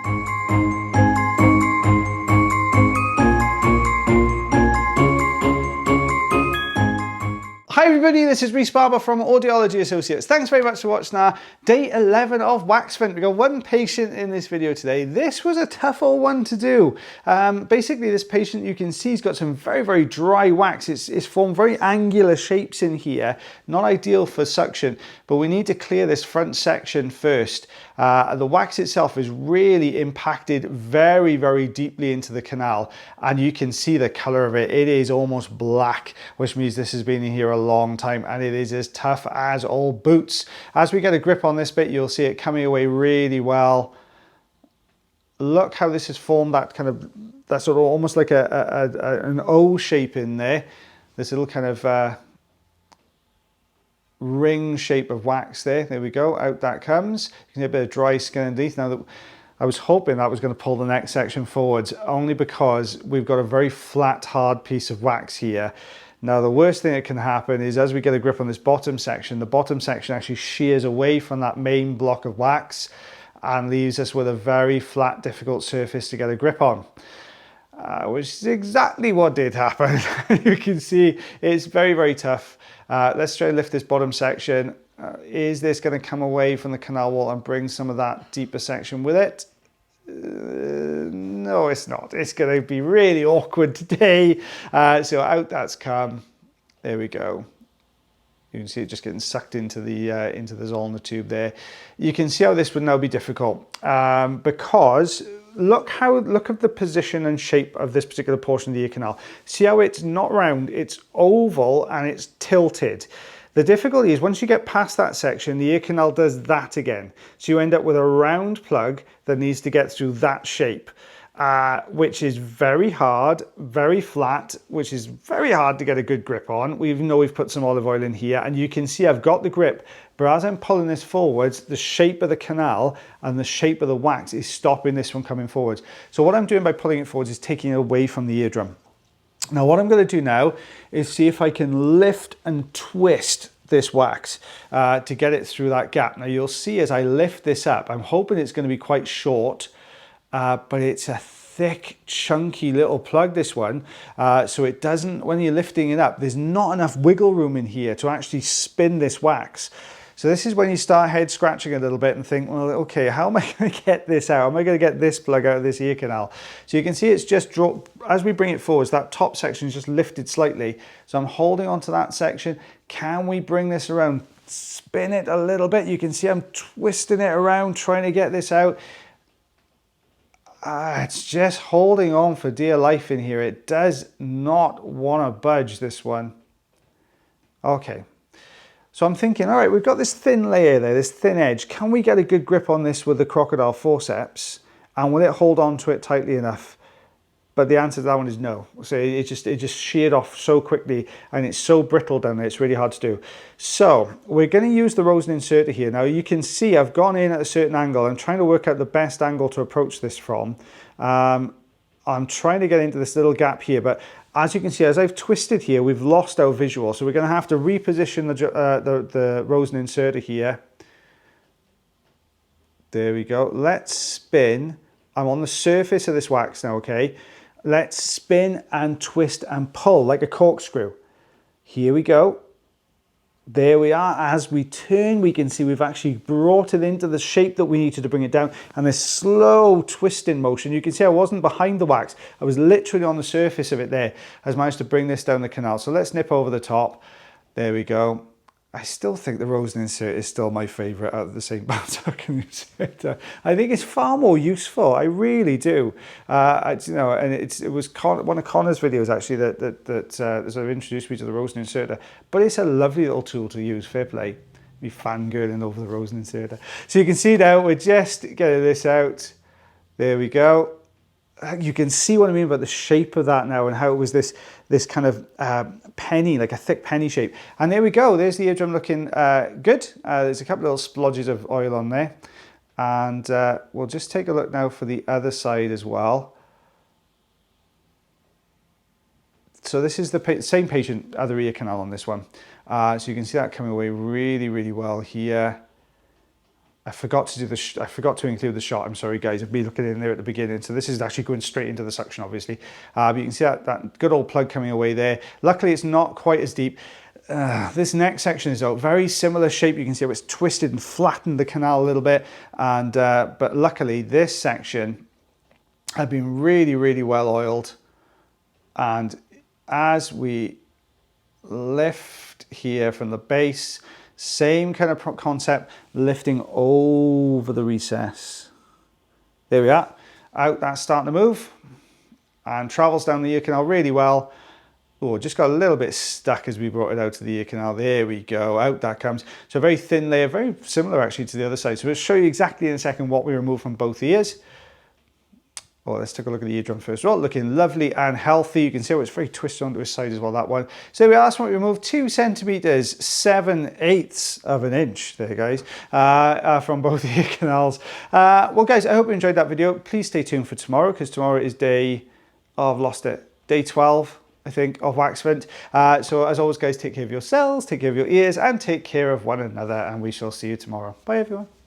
Hi everybody, this is Rhys Barber from Audiology Associates. Thanks very much for watching our day 11 of wax vent. We've got one patient in this video today. This was a tough old one to do. Basically, this patient, you can see, he's got some very dry wax. It's formed very angular shapes in here, not ideal for suction, but we need to clear this front section first. The wax itself is really impacted very deeply into the canal, and you can see the color of it. It is almost black, which means this has been in here a long time, and it is as tough as all boots. As we get a grip on this bit, you'll see it coming away really well. Look how this has formed that kind of, that sort of almost like an O shape in there. This little kind of ring shape of wax there. There we go, out that comes. You can see a bit of dry skin underneath. Now, that I was hoping that was going to pull the next section forwards, only because we've got a very flat, hard piece of wax here. Now, the worst thing that can happen is, as we get a grip on this bottom section, the bottom section actually shears away from that main block of wax and leaves us with a very flat, difficult surface to get a grip on. Which is exactly what did happen. You can see it's very tough. Let's try and lift this bottom section. Is this going to come away from the canal wall and bring some of that deeper section with it? No, it's not. It's going to be really awkward today. So out that's come. There we go. You can see it just getting sucked into the Zollner tube there. You can see how this would now be difficult because look at the position and shape of this particular portion of the ear canal. See how it's not round, it's oval and it's tilted. The difficulty is once you get past that section, the ear canal does that again. So you end up with a round plug that needs to get through that shape, which is very hard, very flat, which is very hard to get a good grip on, even though we've put some olive oil in here. And you can see I've got the grip, but as I'm pulling this forwards, the shape of the canal and the shape of the wax is stopping this from coming forwards. So what I'm doing by pulling it forwards is taking it away from the eardrum. Now what I'm going to do now is see if I can lift and twist this wax to get it through that gap. Now you'll see as I lift this up, I'm hoping it's going to be quite short, but it's a thick, chunky little plug, this one. So it doesn't, when you're lifting it up, there's not enough wiggle room in here to actually spin this wax. So this is when you start head scratching a little bit and think, well, okay, how am I going to get this out? How am I going to get this plug out of this ear canal? So you can see it's just dropped, as we bring it forwards, that top section is just lifted slightly. So I'm holding onto that section. Can we bring this around? Spin it a little bit. You can see I'm twisting it around, trying to get this out. It's just holding on for dear life in here. It does not want to budge, this one. Okay. So I'm thinking, all right, we've got this thin layer there, this thin edge. Can we get a good grip on this with the crocodile forceps? And will it hold on to it tightly enough? But the answer to that one is no. So it just sheared off so quickly, and it's so brittle down there, it's really hard to do. So we're going to use the Rosen inserter here. Now you can see I've gone in at a certain angle. I'm trying to work out the best angle to approach this from. I'm trying to get into this little gap here, but as you can see, as I've twisted here, we've lost our visual. So we're going to have to reposition the Rosen inserter here. There we go. Let's spin. I'm on the surface of this wax now, okay? Let's spin and twist and pull like a corkscrew. Here we go. There we are. As we turn, we can see we've actually brought it into the shape that we needed to bring it down. And this slow twisting motion, you can see I wasn't behind the wax. I was literally on the surface of it there. I managed to bring this down the canal. So let's nip over the top. There we go. I still think the Rosen insert is still my favorite out of the St. Barber insert. I think it's far more useful. I really do. You know, and it was one of Connor's videos actually that sort of introduced me to the Rosen inserter. But it's a lovely little tool to use. Fair play. Be fangirling over the Rosen inserter. So you can see now we're just getting this out. There we go. You can see what I mean about the shape of that now and how it was this kind of penny, like a thick penny shape. And there we go. There's the eardrum looking good. There's a couple of little splodges of oil on there. And we'll just take a look now for the other side as well. So this is the same patient, other ear canal on this one. So you can see that coming away really well here. I forgot to do I forgot to include the shot. I'm sorry, guys. I've been looking in there at the beginning. So this is actually going straight into the suction, obviously. But you can see that good old plug coming away there. Luckily, it's not quite as deep. This next section is a very similar shape. You can see how it's twisted and flattened the canal a little bit. And but luckily, this section had been really, really well oiled. And as we lift here from the base, same kind of concept, lifting over the recess. There we are. Out, that's starting to move and travels down the ear canal really well. Oh, just got a little bit stuck as we brought it out to the ear canal. There we go. Out that comes. So a very thin layer, very similar actually to the other side. So we'll show you exactly in a second what we removed from both ears. Oh, let's take a look at the eardrum first. Well, looking lovely and healthy. You can see how it's very twisted onto its side as well, that one. So we asked what we removed 2 centimeters, 7/8 of an inch there, guys, from both ear canals. Well, guys, I hope you enjoyed that video. Please stay tuned for tomorrow, because tomorrow is day 12, I think, of Waxfent. So as always, guys, take care of yourselves, take care of your ears, and take care of one another. And we shall see you tomorrow. Bye, everyone.